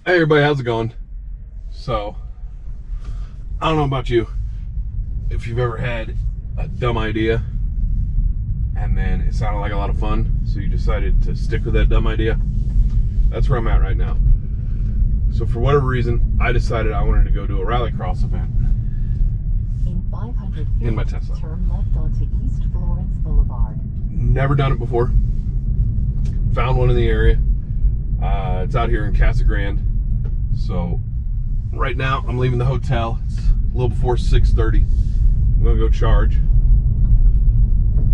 Hey everybody, how's it going? So, I don't know about you, if you've ever had a dumb idea and then it sounded like a lot of fun, so you decided to stick with that dumb idea. That's where I'm at right now. So for whatever reason, I decided I wanted to go do a rallycross event In 500 feet, in my Tesla. turn left onto East Florence Boulevard. Never done it before. Found one in the area. It's out here in Casa Grande. So right now I'm leaving the hotel. It's a little before 6:30. I'm gonna go charge.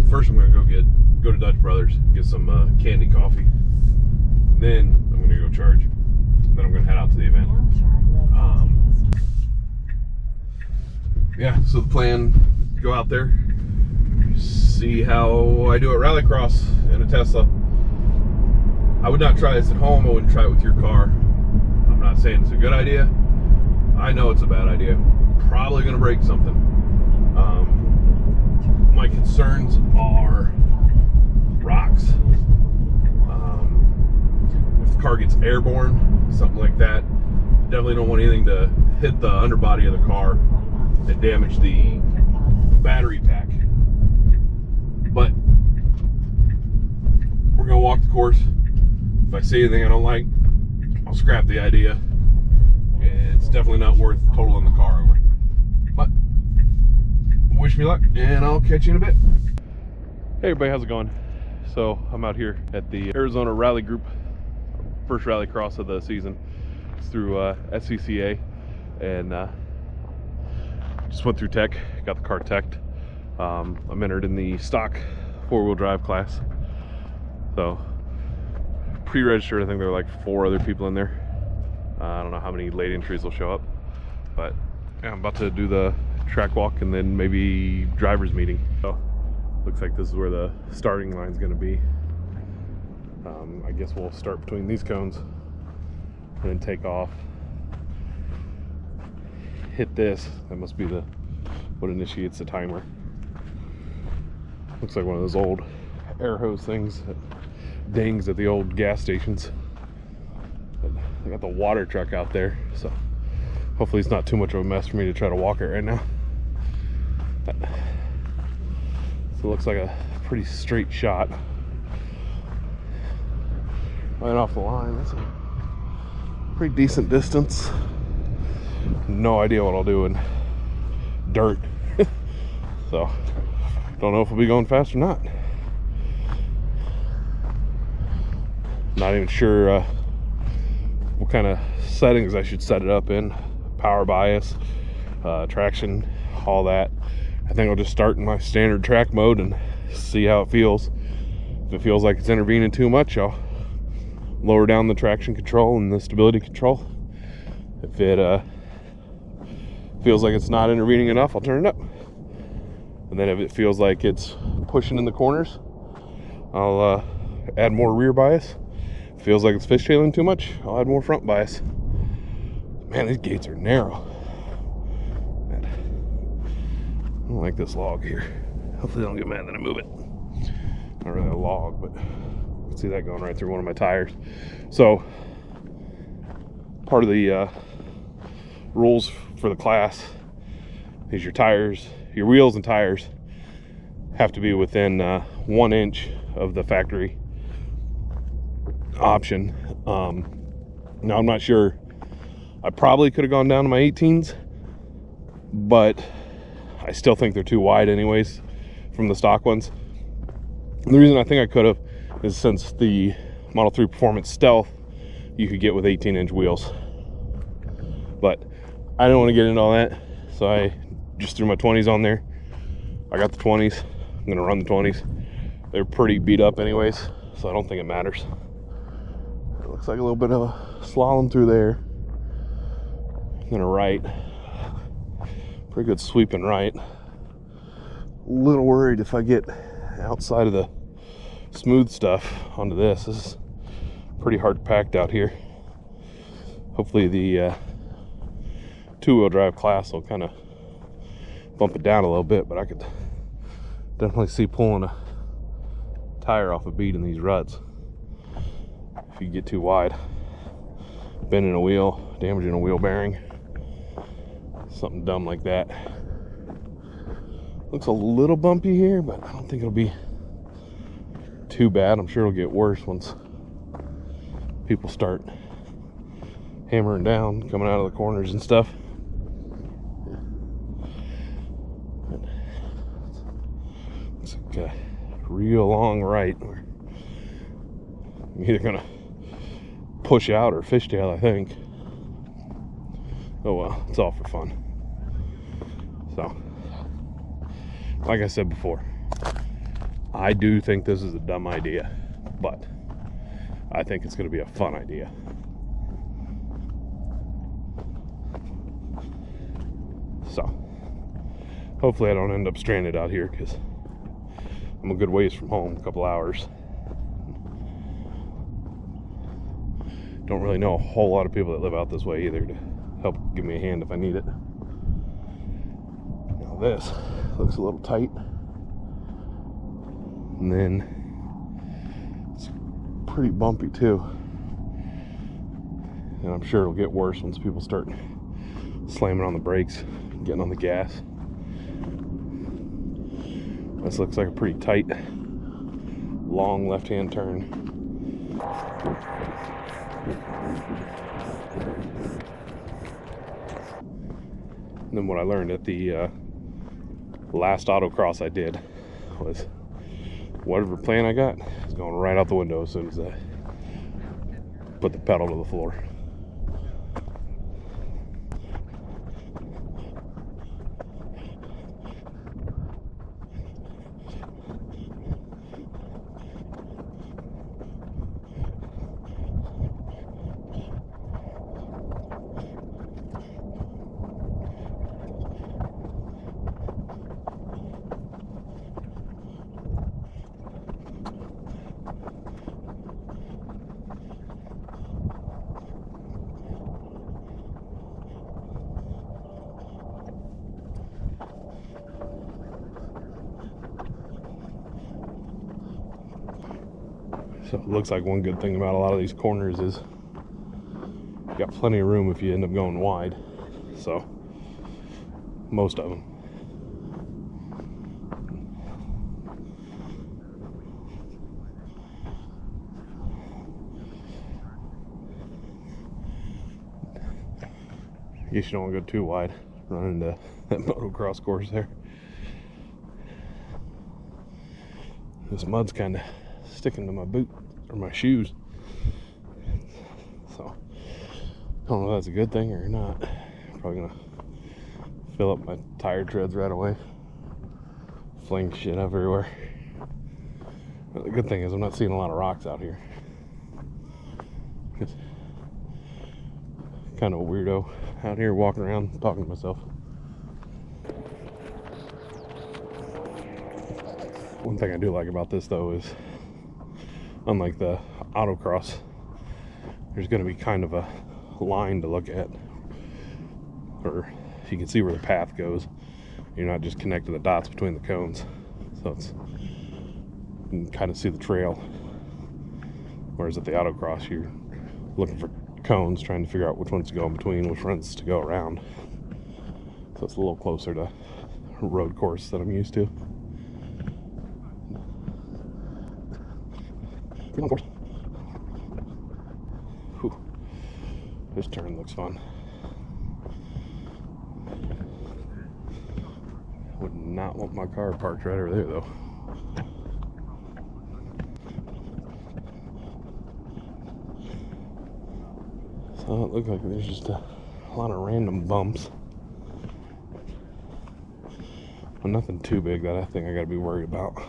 First I'm gonna go to Dutch Brothers, get some candy coffee. Then I'm gonna go charge. Then I'm gonna head out to the event. Now turn left onto East. Yeah, so the plan, go out there, see how I do at rallycross in a Tesla. I would not try this at home. I wouldn't try it with your car. I'm not saying it's a good idea. I know it's a bad idea. Probably gonna break something. My concerns are rocks. If the car gets airborne, something like that. Definitely don't want anything to hit the underbody of the car and damage the battery pack. But we're gonna walk the course. If I see anything I don't like, I'll scrap the idea. It's definitely not worth totaling the car over. But wish me luck, and I'll catch you in a bit. Hey everybody, how's it going? So I'm out here at the Arizona Rally Group, first rallycross of the season. It's through SCCA, and just went through tech, got the car teched. I'm entered in the stock 4-wheel drive class. So pre-registered, I think there were like 4 other people in there. I don't know how many late entries will show up, but yeah, I'm about to do the track walk and then maybe driver's meeting. So looks like this is where the starting line is going to be. I guess we'll start between these cones and then take off, hit this. That must be what initiates the timer. Looks like one of those old air hose things that dings at the old gas stations. But I got the water truck out there, so hopefully it's not too much of a mess for me to try to walk it right now. So it looks like a pretty straight shot right off the line. That's a pretty decent distance. No idea what I'll do in dirt. So don't know if we'll be going fast or not. Not even sure what kind of settings I should set it up in. Power bias, traction, all that. I think I'll just start in my standard track mode and see how it feels. If it feels like it's intervening too much, I'll lower down the traction control and the stability control. If it feels like it's not intervening enough, I'll turn it up. And then if it feels like it's pushing in the corners, I'll add more rear bias. If it feels like it's fishtailing too much, I'll add more front bias. Man, these gates are narrow. Man, I don't like this log here. Hopefully they don't get mad that I move it. Not really a log, but you can see that going right through one of my tires. So part of the rules for the class is your tires, your wheels and tires have to be within 1 inch of the factory option. Now I'm not sure. I probably could have gone down to my 18s, but I still think they're too wide anyways from the stock ones. And the reason I think I could have is since the Model 3 Performance Stealth you could get with 18-inch wheels. But I don't want to get into all that, so I just threw my 20s on there. I got the 20s. I'm going to run the 20s. They're pretty beat up anyways, so I don't think it matters. It looks like a little bit of a slalom through there. I'm going to right. Pretty good sweeping right. A little worried if I get outside of the smooth stuff onto this. This is pretty hard packed out here. Hopefully the 2-wheel drive class will kind of bump it down a little bit, but I could definitely see pulling a tire off a bead in these ruts if you get too wide. bending a wheel, damaging a wheel bearing, something dumb like that. Looks a little bumpy here, but I don't think it'll be too bad. I'm sure it'll get worse once people start hammering down, coming out of the corners and stuff. It's like a real long right. We're either gonna push out or fishtail, I think. Oh well, it's all for fun. So, like I said before, I do think this is a dumb idea, but I think it's gonna be a fun idea. So, hopefully I don't end up stranded out here, because I'm a good ways from home, a couple hours. Don't really know a whole lot of people that live out this way either to help give me a hand if I need it. Now this looks a little tight. And then it's pretty bumpy too. And I'm sure it'll get worse once people start slamming on the brakes, getting on the gas. This looks like a pretty tight, long left-hand turn. And then what I learned at the last autocross I did was whatever plan I got is going right out the window as soon as I put the pedal to the floor. So it looks like one good thing about a lot of these corners is you got plenty of room if you end up going wide. So most of them. I guess you don't want to go too wide, run into that motocross course there. This mud's kind of sticking to my boot or my shoes, so I don't know if that's a good thing or not. Probably gonna fill up my tire treads right away, fling shit everywhere. But the good thing is I'm not seeing a lot of rocks out here. It's kind of a weirdo out here walking around talking to myself. One thing I do like about this though is, unlike the autocross, there's going to be kind of a line to look at, or you can see where the path goes. You're not just connecting the dots between the cones, so it's, you can kind of see the trail. Whereas at the autocross, you're looking for cones, trying to figure out which ones to go in between, which ones to go around. So it's a little closer to a road course that I'm used to. Whew. This turn looks fun. Would not want my car parked right over there though. So it looks like there's just a lot of random bumps, but nothing too big that I think I gotta be worried about.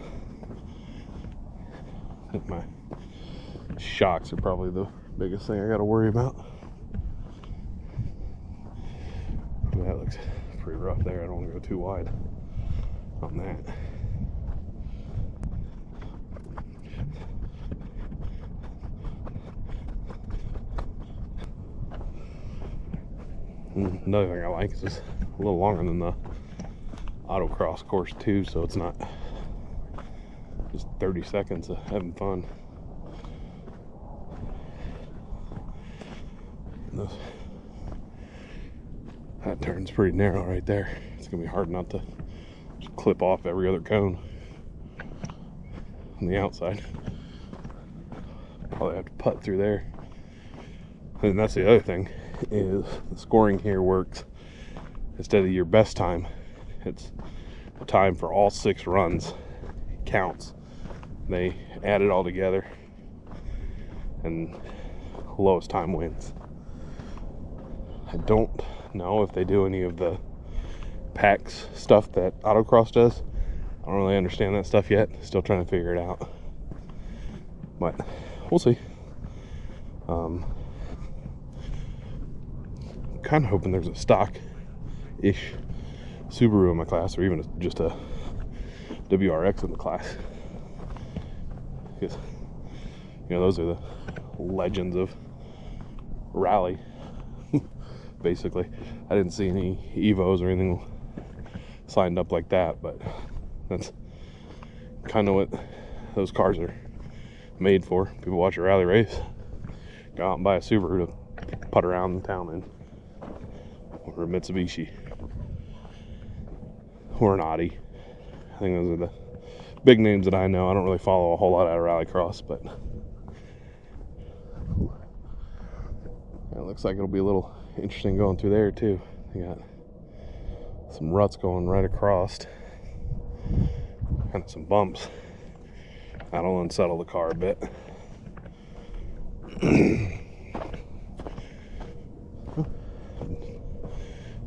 I think my shocks are probably the biggest thing I got to worry about. That looks pretty rough there. I don't want to go too wide on that. Another thing I like is it's a little longer than the autocross course too, so it's not just 30 seconds of having fun. That turn's pretty narrow right there. It's gonna be hard not to just clip off every other cone on the outside. Probably have to putt through there. And that's the other thing, is the scoring here works. Instead of your best time, it's the time for all 6 runs counts. They add it all together, and lowest time wins. I don't know if they do any of the packs stuff that autocross does. I don't really understand that stuff yet. Still trying to figure it out, but we'll see. Kind of hoping there's a stock-ish Subaru in my class, or even just a WRX in the class, because those are the legends of rally. Basically, I didn't see any Evos or anything signed up like that, but that's kind of what those cars are made for. People watch a rally race, go out and buy a Subaru to putt around in town in, or a Mitsubishi, or an Audi. I think those are the big names that I know. I don't really follow a whole lot out of rallycross, but it looks like it'll be a little interesting going through there too. You got some ruts going right across, kind of some bumps. That'll unsettle the car a bit.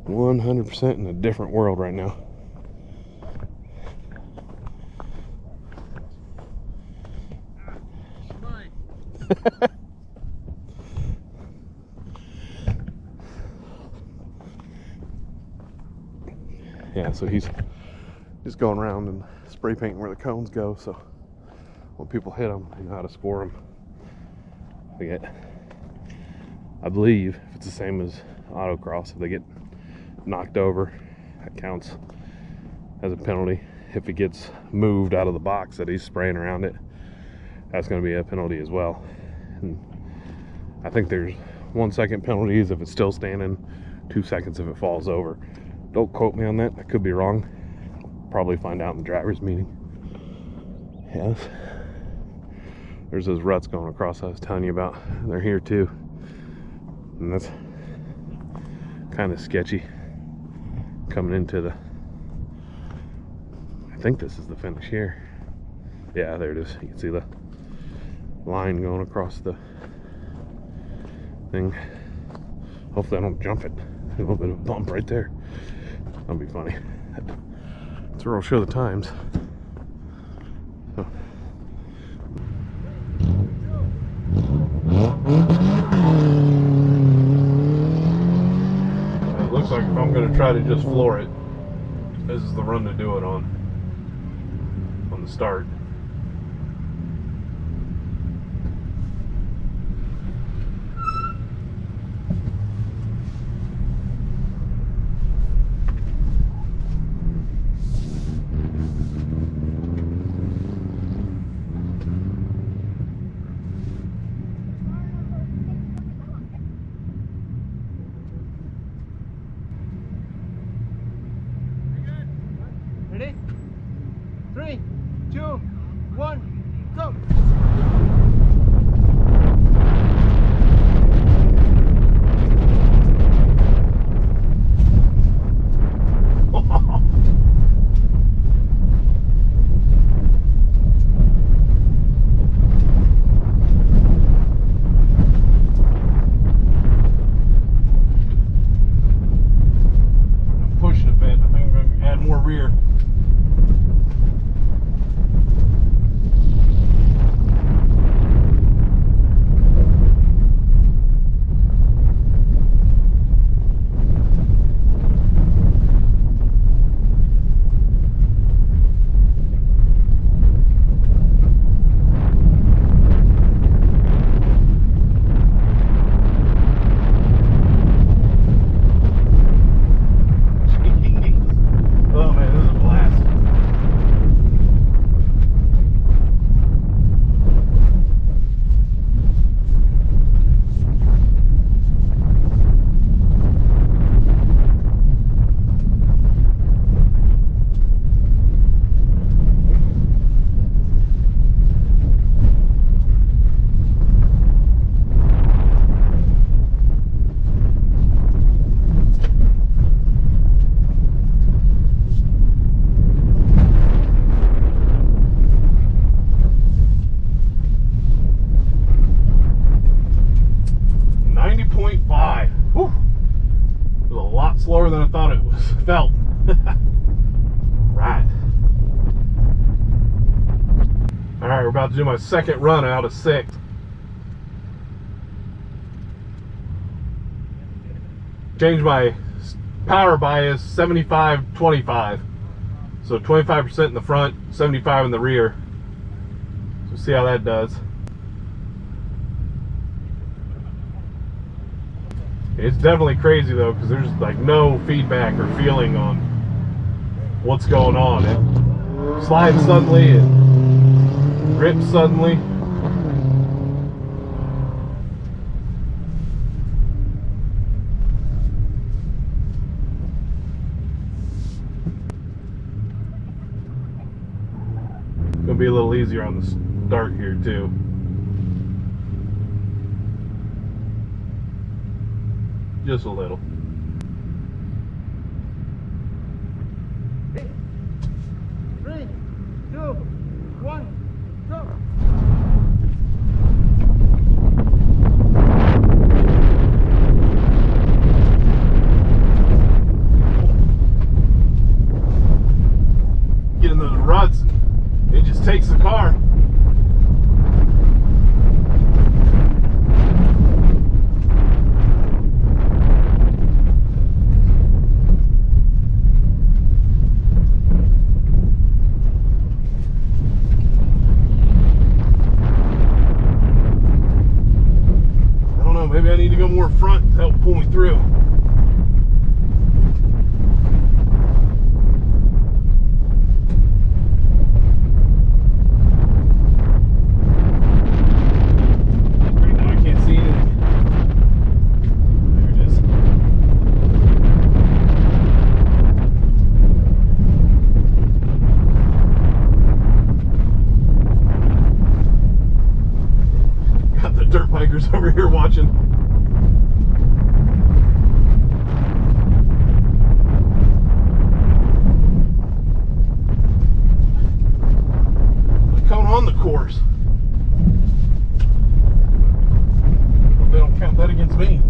100% in a different world right now. Yeah, so he's just going around and spray painting where the cones go, so when people hit them, they know how to score them. I believe if it's the same as autocross, if they get knocked over, that counts as a penalty. If it gets moved out of the box that he's spraying around it, that's going to be a penalty as well. And I think there's 1 second penalties if it's still standing, 2 seconds if it falls over. Don't quote me on that, I could be wrong. Probably find out in the driver's meeting. Yes, there's those ruts going across I was telling you about. They're here too, and that's kind of sketchy coming into the, I think this is the finish here. Yeah, there it is. You can see the line going across the thing. Hopefully I don't jump it. A little bit of a bump right there. That'll be funny. That's where I'll show the times. So. It looks like if I'm going to try to just floor it, this is the run to do it on the start. Ready? 3, 2, 1, go! Pushing a bit. I think I'm going to add more rear. felt. Right. All right, we're about to do my second run out of 6. Change my power bias 75-25. So 25% in the front, 75 in the rear. So see how that does. It's definitely crazy though, because there's like no feedback or feeling on what's going on. It slides suddenly, it grips suddenly. Gonna be a little easier on the start here too. Just a little. Three, two, one, go. Get in those ruts, it just takes the car. Maybe I need to go more front to help pull me through. Right now I can't see anything. There it is. Got the dirt bikers over here watching. On the course. Hope they don't count that against me.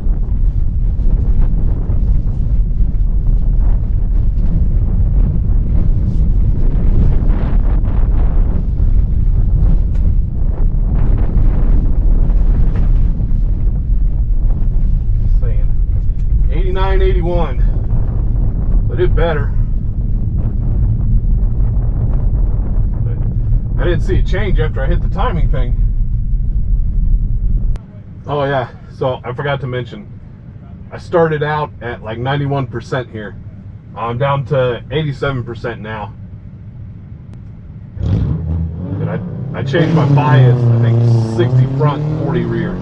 Just saying. 89.81. So I did better. I didn't see a change after I hit the timing thing. Oh yeah, so I forgot to mention, I started out at like 91% here. I'm down to 87% now. And I changed my bias, I think 60 front, 40 rear.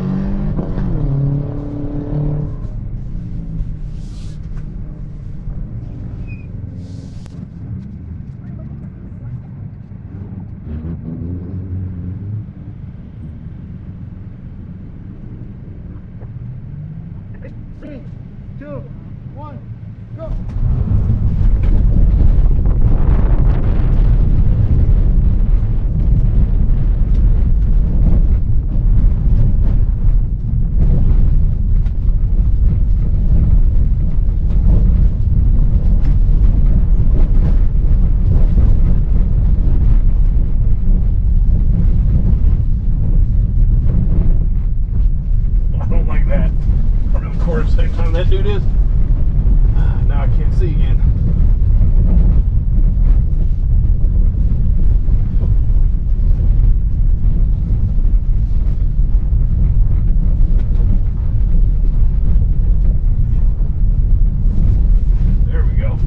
Three, two, one, go. I don't like that. Of course, same time that dude is. Now I can't see again. There we go.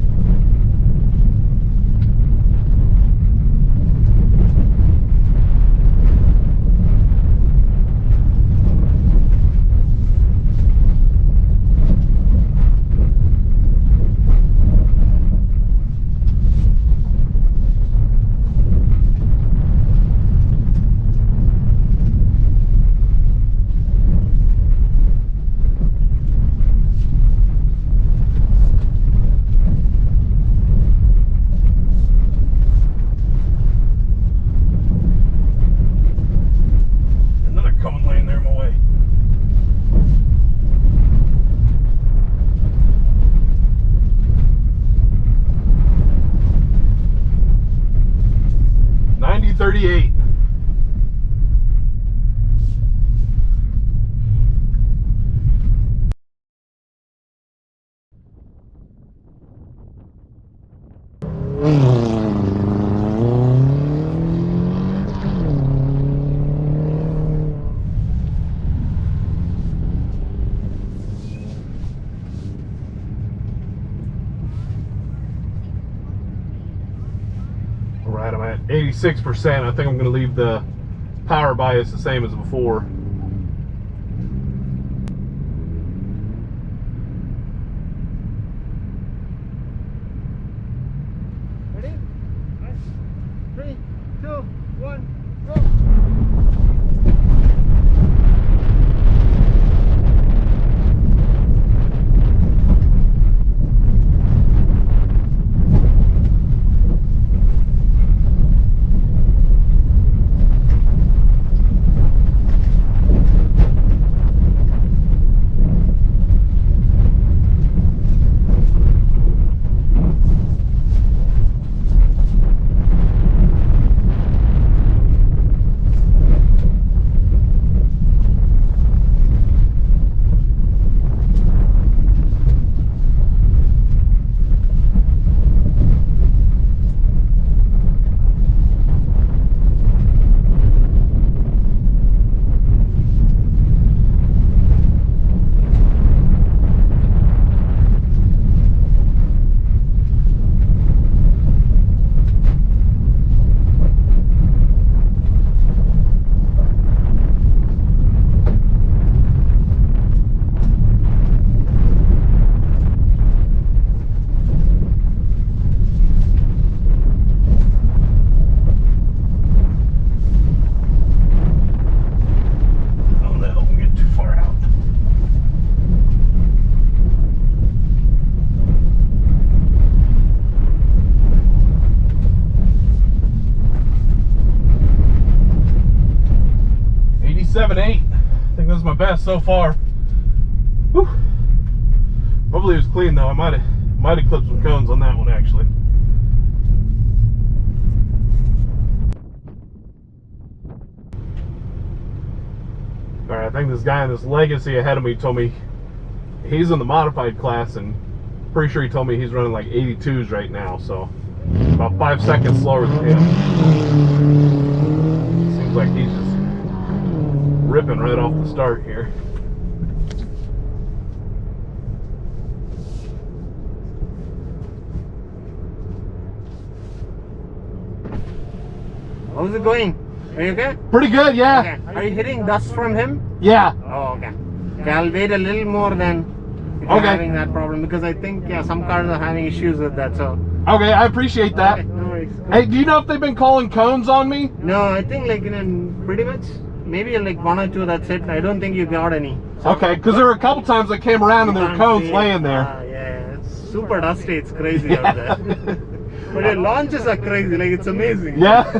86%. I think I'm going to leave the power bias the same as before. Ready? 3, 2, 1, go! .78. I think that's my best so far. Whew. Hopefully it was clean though. I might have clipped some cones on that one actually. All right, I think this guy in this Legacy ahead of me told me he's in the modified class, and pretty sure he told me he's running like 82s right now, so about 5 seconds slower than him. Seems like he's just ripping right off the start here. How's it going? Are you okay? Pretty good, yeah. Okay. Are you hitting dust from him? Yeah. Oh, okay. Okay, I'll wait a little more then if you're having that problem, because I think some cars are having issues with that. So. Okay, I appreciate that. Okay, no worries. Cool. Hey, do you know if they've been calling cones on me? No, I think like pretty much maybe like 1 or 2. That's it. I don't think you got any. So, Okay, because there were a couple times I came around and there were cones laying there. Yeah, it's super dusty. It's crazy Yeah. out there. But your launches are crazy. Like it's amazing. Yeah.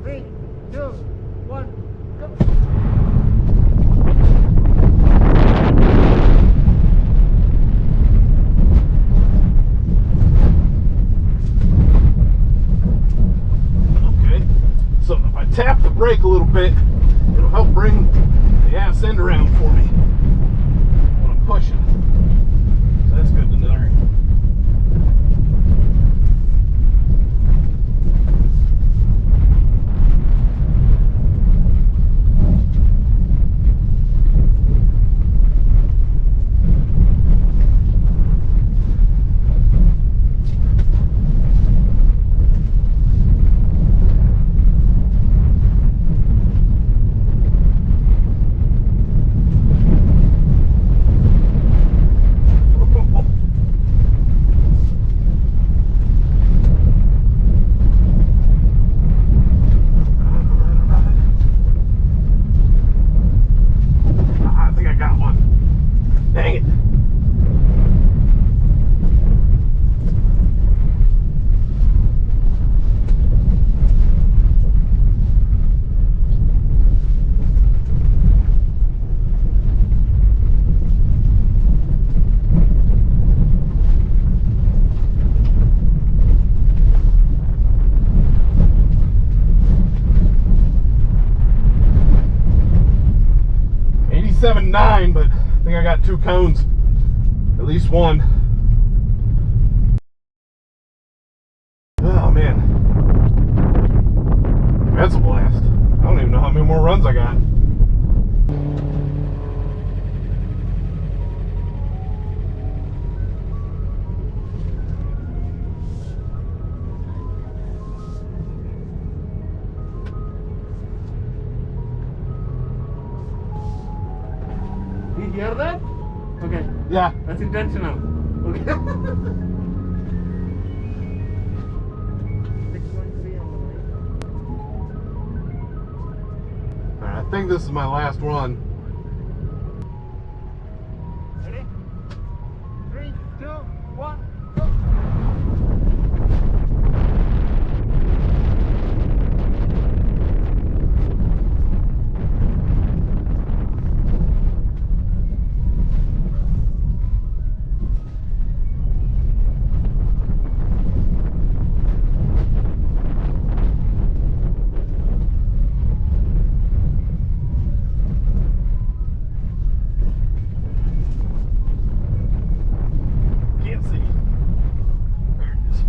Three, two, one, go. Okay, so if I tap the brake a little bit, it'll help bring the ass end around for me when I'm pushing. So that's good to know. 7.9, but I think I got 2 cones, at least one. Oh man, that's a blast. I don't Yeah. That's intentional. Okay. 6.3 on the I think this is my last one. Ready? 3, 2, 1. Can't see. There it is.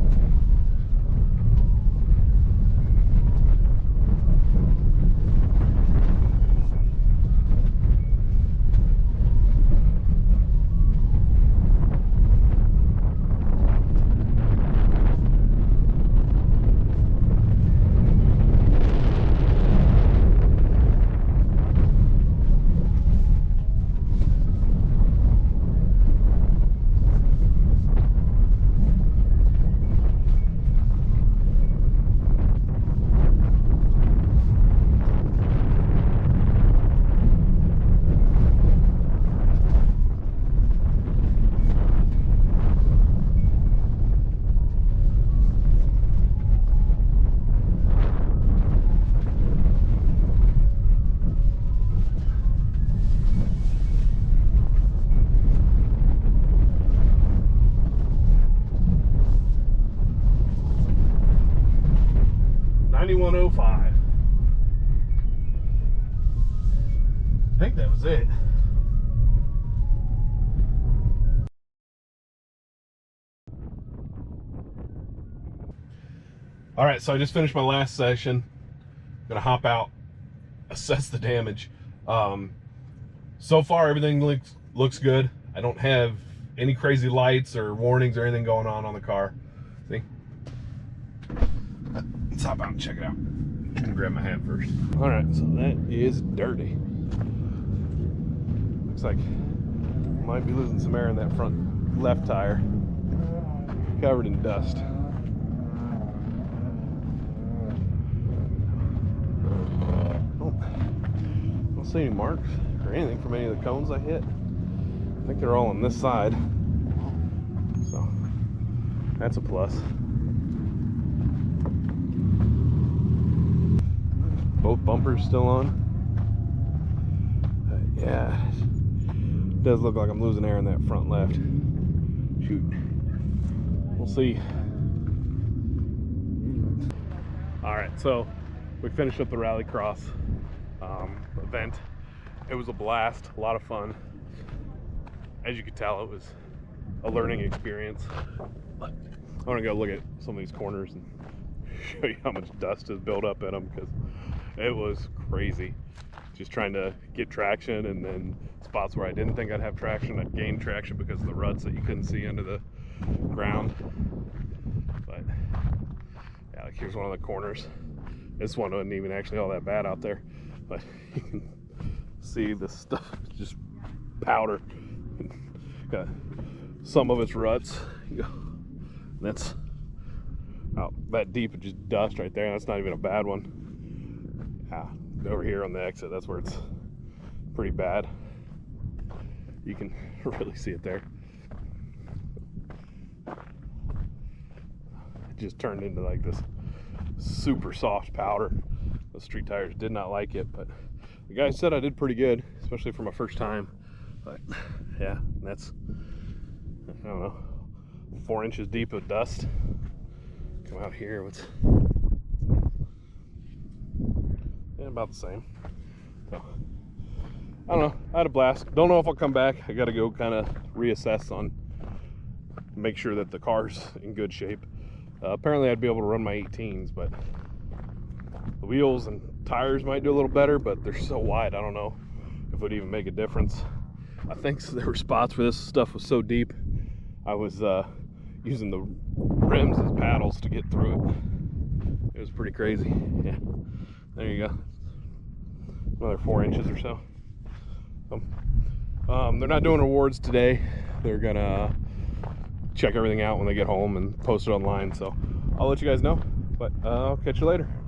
$91.05. I think that was it. All right, so I just finished my last session. I'm gonna hop out, assess the damage. So far, everything looks good. I don't have any crazy lights or warnings or anything going on the car. See? Let's hop out and check it out. Grab my hat first. All right, so that is dirty. Looks like might be losing some air in that front left tire. Covered in dust. Don't see any marks or anything from any of the cones I hit. I think they're all on this side. So that's a plus. Both bumpers still on. Yeah, it does look like I'm losing air in that front left. Shoot. We'll see. All right, so we finished up the RallyCross event. It was a blast, a lot of fun. As you could tell, it was a learning experience. But I want to go look at some of these corners and show you how much dust has built up in them, because it was crazy. Just trying to get traction, and then spots where I didn't think I'd have traction, I'd gain traction because of the ruts that you couldn't see under the ground. But yeah, like here's one of the corners. This one wasn't even actually all that bad out there, but you can see the stuff just powder. Got some of its ruts. That's out that deep of just dust right there. That's not even a bad one. Over here on the exit, that's where it's pretty bad. You can really see it there. It just turned into like this super soft powder. The street tires did not like it, but the guy said I did pretty good, especially for my first time. But yeah, that's, I don't know, 4 inches deep of dust. Come out here, what's about the same. So I don't know, I had a blast. Don't know if I'll come back. I gotta go kind of reassess on, make sure that the car's in good shape. Apparently I'd be able to run my 18s, but the wheels and tires might do a little better, but they're so wide, I don't know if it would even make a difference. I think there were spots where this stuff was so deep, I was using the rims as paddles to get through it. It was pretty crazy. Yeah, there you go. Another 4 inches or so. They're not doing rewards today. they're gonna check everything out when they get home and post it online. So I'll let you guys know, but I'll catch you later.